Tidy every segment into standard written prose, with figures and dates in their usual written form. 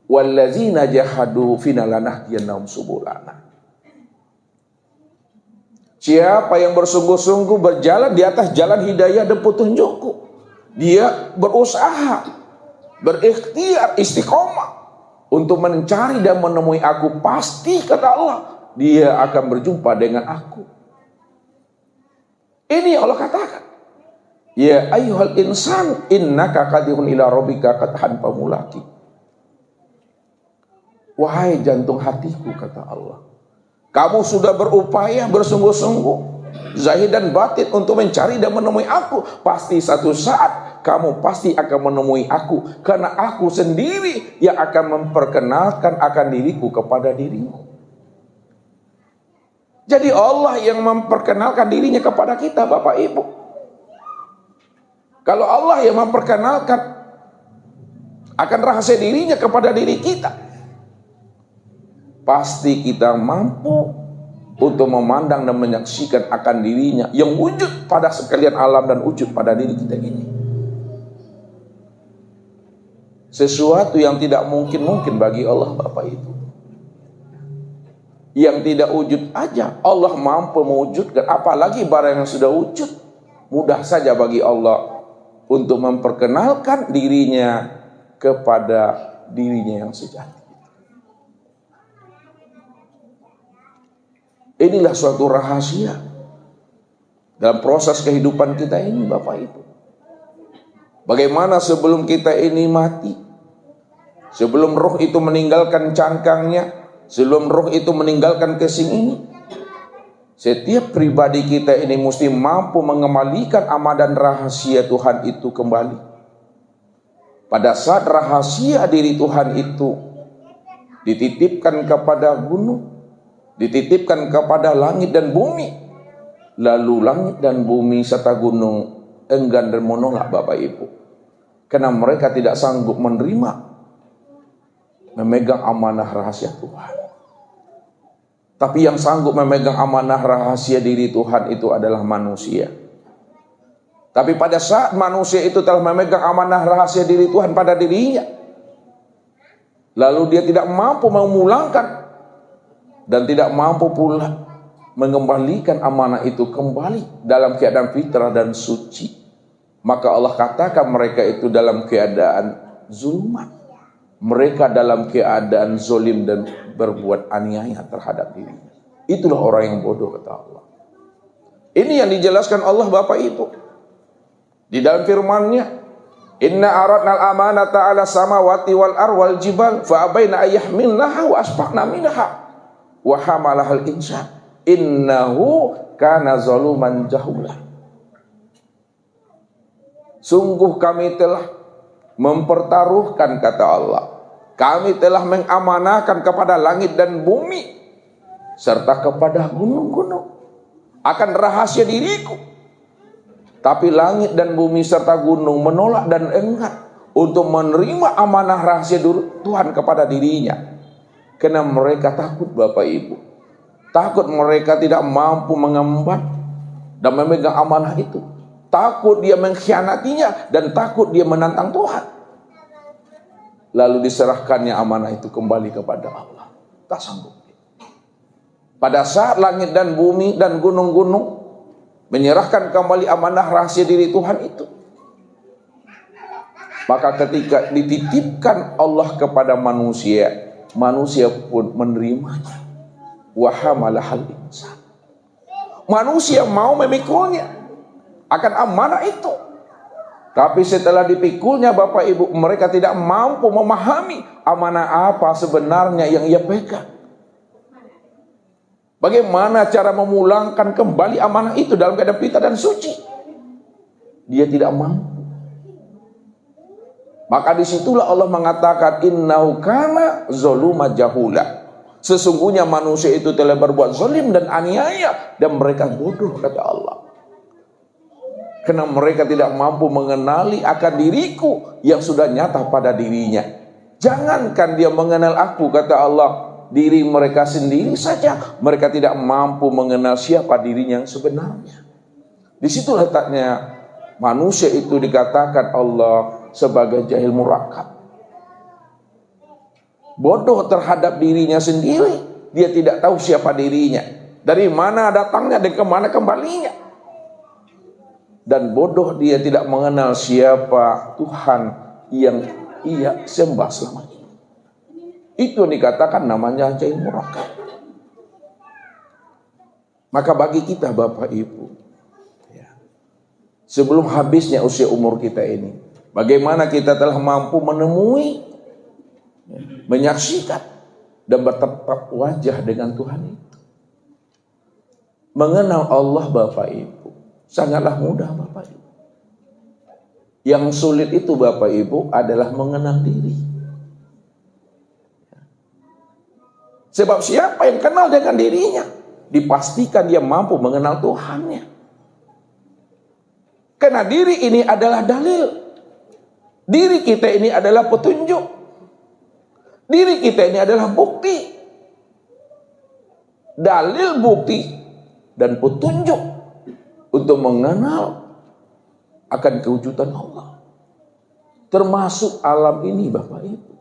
wallazina jahadu fina lanahdiyannahum subulana. Siapa yang bersungguh-sungguh berjalan di atas jalan hidayah dan petunjukku, dia berusaha, berikhtiar, istiqomah untuk mencari dan menemui aku, pasti kata Allah dia akan berjumpa dengan aku. Ini Allah katakan, ya ayyuhal insan innaka kadihun ila rabbika qadhan pamulaki. Wahai jantung hatiku, kata Allah, kamu sudah berupaya bersungguh-sungguh zahir dan batin untuk mencari dan menemui aku. Pasti satu saat kamu pasti akan menemui aku, karena aku sendiri yang akan memperkenalkan akan diriku kepada dirimu. Jadi Allah yang memperkenalkan dirinya kepada kita, Bapak Ibu. Kalau Allah yang memperkenalkan akan rahasia dirinya kepada diri kita, pasti kita mampu untuk memandang dan menyaksikan akan dirinya yang wujud pada sekalian alam dan wujud pada diri kita ini. Sesuatu yang tidak mungkin bagi Allah, Bapak Ibu. Yang tidak wujud aja Allah mampu mewujudkan, apalagi barang yang sudah wujud. Mudah saja bagi Allah untuk memperkenalkan dirinya kepada dirinya yang sejati. Inilah suatu rahasia dalam proses kehidupan kita ini, Bapak Ibu. Bagaimana sebelum kita ini mati, sebelum roh itu meninggalkan cangkangnya, sebelum roh itu meninggalkan kesing ini, setiap pribadi kita ini mesti mampu mengembalikan amanah dan rahasia Tuhan itu kembali. Pada saat rahasia diri Tuhan itu dititipkan kepada gunung, dititipkan kepada langit dan bumi, lalu langit dan bumi serta gunung enggan dan menolak, Bapak Ibu, karena mereka tidak sanggup memegang amanah rahasia Tuhan. Tapi yang sanggup memegang amanah rahasia diri Tuhan itu adalah manusia. Tapi pada saat manusia itu telah memegang amanah rahasia diri Tuhan pada dirinya, lalu dia tidak mampu memulangkan dan tidak mampu pula mengembalikan amanah itu kembali dalam keadaan fitrah dan suci, maka Allah katakan mereka itu dalam keadaan zulmat. Mereka dalam keadaan zolim dan berbuat aniaya terhadap dirinya. Itulah orang yang bodoh, kata Allah. Ini yang dijelaskan Allah, Bapak Ibu, di dalam firman-Nya, inna aradna al-amanata 'ala samawati wal arwal jibal fa abaina ayyahmilnaha wa asfaqna minha wa hamalahal insan innahu kana zaluman jahula. Sungguh kami telah mempertaruhkan, kata Allah, kami telah mengamanahkan kepada langit dan bumi serta kepada gunung-gunung akan rahasia diriku. Tapi langit dan bumi serta gunung menolak dan enggan untuk menerima amanah rahasia Tuhan kepada dirinya, karena mereka takut, Bapak Ibu. Takut mereka tidak mampu mengemban dan memegang amanah itu. Takut dia mengkhianatinya dan takut dia menantang Tuhan. Lalu diserahkannya amanah itu kembali kepada Allah. Tak sanggup. Pada saat langit dan bumi dan gunung-gunung menyerahkan kembali amanah rahasia diri Tuhan itu, maka ketika dititipkan Allah kepada manusia, manusia pun menerimanya. Wa hamalahal insan. Manusia mau memikulnya akan amanah itu. Tapi setelah dipikulnya, Bapak Ibu, mereka tidak mampu memahami amanah apa sebenarnya yang ia pegang. Bagaimana cara memulangkan kembali amanah itu dalam keadaan fitrah dan suci? Dia tidak mampu. Maka disitulah Allah mengatakan innahu kana zaluma jahula. Sesungguhnya manusia itu telah berbuat zalim dan aniaya dan mereka bodoh, kata Allah. Karena mereka tidak mampu mengenali akan diriku yang sudah nyata pada dirinya. Jangankan dia mengenal aku, kata Allah, diri mereka sendiri saja mereka tidak mampu mengenal siapa dirinya yang sebenarnya. Di situ letaknya manusia itu dikatakan Allah sebagai jahil murakkab. Bodoh terhadap dirinya sendiri. Dia tidak tahu siapa dirinya, dari mana datangnya dan kemana kembalinya. Dan bodoh dia tidak mengenal siapa Tuhan yang ia sembah selama ini. Itu yang dikatakan namanya jahil murakab. Maka bagi kita Bapak Ibu, sebelum habisnya usia umur kita ini, bagaimana kita telah mampu menemui, menyaksikan, dan bertatap wajah dengan Tuhan itu. Mengenal Allah Bapak Ibu sangatlah mudah Bapak Ibu. Yang sulit itu Bapak Ibu adalah mengenal diri. Sebab siapa yang kenal dengan dirinya, dipastikan dia mampu mengenal Tuhannya. Karena diri ini adalah dalil. Diri kita ini adalah petunjuk. Diri kita ini adalah bukti. Dalil, bukti, dan petunjuk untuk mengenal akan kewujudan Allah. Termasuk alam ini Bapak Ibu.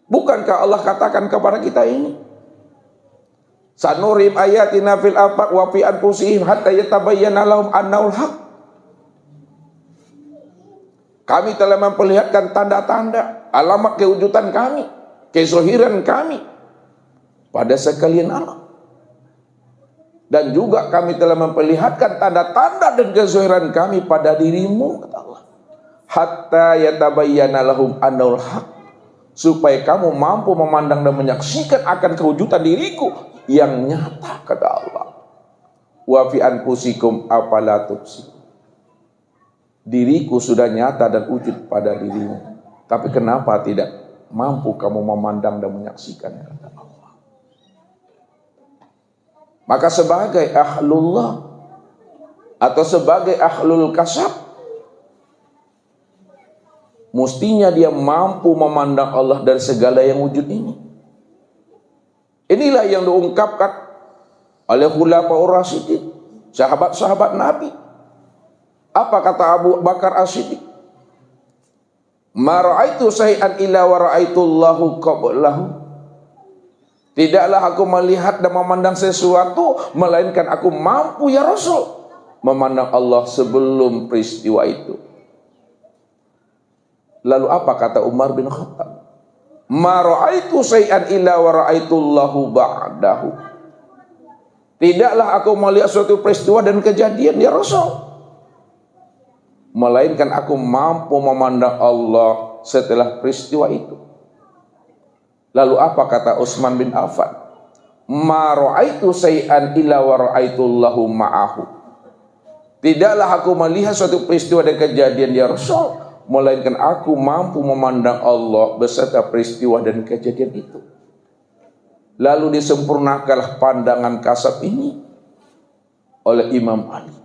Bukankah Allah katakan kepada kita ini? Sanurim ayatina fil afaq wa fi anfusihim hatta yatabayyana lahum annahu al-haq. Kami telah memperlihatkan tanda-tanda, alamat kewujudan kami, kezohiran kami pada sekalian alam. Dan juga kami telah memperlihatkan tanda-tanda dan kezohiran kami pada dirimu, kata Allah. Hatta yatabayyana lahum annahu al-haq. Supaya kamu mampu memandang dan menyaksikan akan kewujudan diriku yang nyata, kata Allah. Wa fi anfusikum afala tubsirun. Diriku sudah nyata dan wujud pada dirimu, tapi kenapa tidak mampu kamu memandang dan menyaksikannya, kata Allah. Maka sebagai ahlullah atau sebagai ahlul kasab, mestinya dia mampu memandang Allah dari segala yang wujud ini. Inilah yang diungkapkan oleh khulafaur rasyidin, sahabat-sahabat Nabi. Apa kata Abu Bakar As-Siddiq? Ma ra'aitu syai'an illa wa ra'aitullahu qablahu. Tidaklah aku melihat dan memandang sesuatu melainkan aku mampu ya Rasul memandang Allah sebelum peristiwa itu. Lalu apa kata Umar bin Khattab? Ma ra'aitu syai'an illa wa ra'aitullahu ba'dahu. Tidaklah aku melihat suatu peristiwa dan kejadian ya Rasul, melainkan aku mampu memandang Allah setelah peristiwa itu. Lalu apa kata Utsman bin Affan? Ma ra'aitu syai'an illa wa ra'aitullahu ma'ahu. Tidaklah aku melihat suatu peristiwa dan kejadian ya Rasul, melainkan aku mampu memandang Allah beserta peristiwa dan kejadian itu. Lalu disempurnakanlah pandangan kasab ini oleh Imam Ali.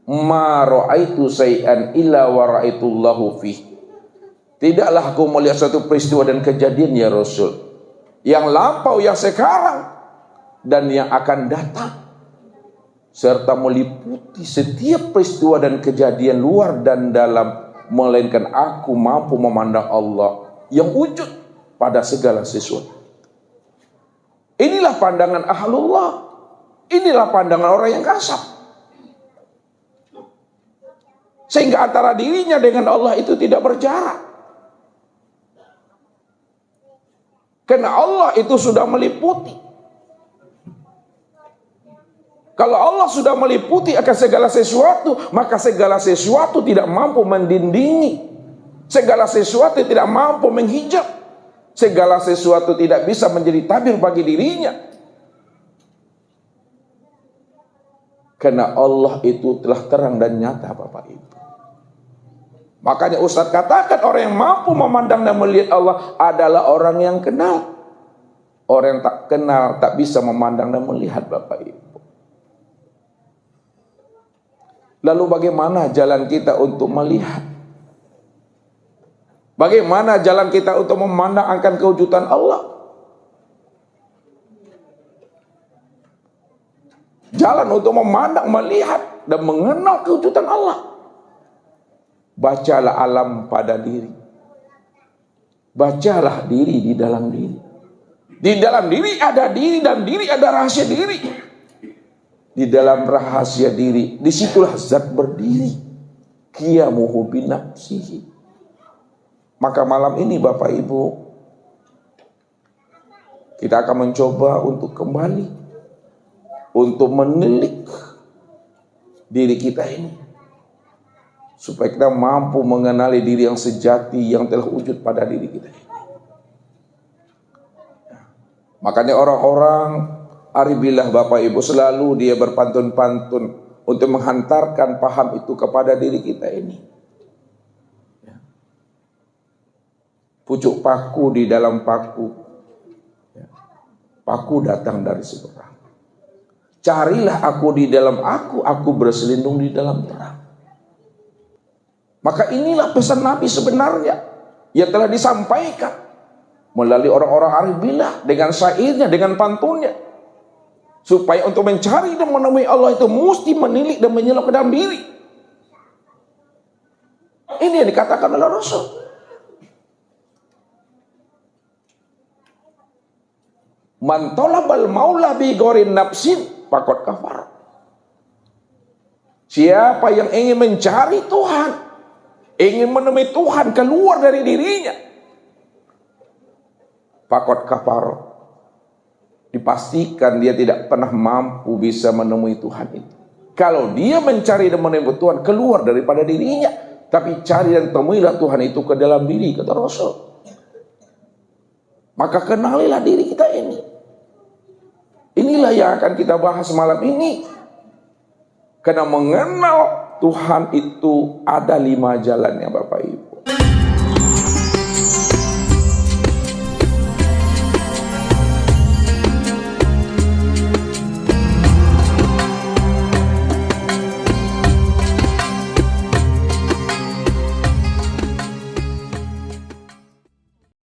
Ma ra'aitu syai'an illa wa ra'aitullahu fih. Tidaklah aku melihat suatu peristiwa dan kejadian ya Rasul, yang lampau, yang sekarang, dan yang akan datang, serta meliputi setiap peristiwa dan kejadian luar dan dalam, melainkan aku mampu memandang Allah yang wujud pada segala sesuatu. Inilah pandangan ahlullah. Inilah pandangan orang yang kasab. Sehingga antara dirinya dengan Allah itu tidak berjarak. Karena Allah itu sudah meliputi. Kalau Allah sudah meliputi akan segala sesuatu, maka segala sesuatu tidak mampu mendindingi. Segala sesuatu tidak mampu menghijab. Segala sesuatu tidak bisa menjadi tabir bagi dirinya. Karena Allah itu telah terang dan nyata Bapak Ibu. Makanya Ustaz katakan orang yang mampu memandang dan melihat Allah adalah orang yang kenal. Orang yang tak kenal tak bisa memandang dan melihat Bapak Ibu. Lalu bagaimana jalan kita untuk melihat? Bagaimana jalan kita untuk memandang akan kewujudan Allah? Jalan untuk memandang, melihat, dan mengenal kewujudan Allah. Bacalah alam pada diri. Bacalah diri di dalam diri. Di dalam diri ada diri dan diri ada rahasia diri. Di dalam rahasia diri, disitulah zat berdiri. Qiyamuhu binafsihi. Maka malam ini Bapak Ibu, kita akan mencoba untuk kembali, untuk menilik diri kita ini. Supaya kita mampu mengenali diri yang sejati yang telah wujud pada diri kita ini. Makanya orang-orang aribillah Bapak Ibu selalu dia berpantun-pantun untuk menghantarkan paham itu kepada diri kita ini. Pucuk paku di dalam paku. Paku datang dari seberang. Carilah aku di dalam aku berselindung di dalam terang. Maka inilah pesan Nabi sebenarnya yang telah disampaikan melalui orang-orang aribillah dengan syairnya, dengan pantunnya. Supaya untuk mencari dan menemui Allah itu mesti menilik dan menyelam ke dalam diri. Ini yang dikatakan oleh Rasul. Man talabal maula bi ghairi nafsin faqad kafar. Siapa yang ingin mencari Tuhan, ingin menemui Tuhan keluar dari dirinya, faqad kafar. Dipastikan dia tidak pernah mampu bisa menemui Tuhan itu. Kalau dia mencari dan menemui Tuhan keluar daripada dirinya, tapi cari dan temuilah Tuhan itu ke dalam diri, kata Rasul. Maka kenalilah diri kita ini. Inilah yang akan kita bahas malam ini. Karena mengenal Tuhan itu ada 5 jalannya Bapak Ibu.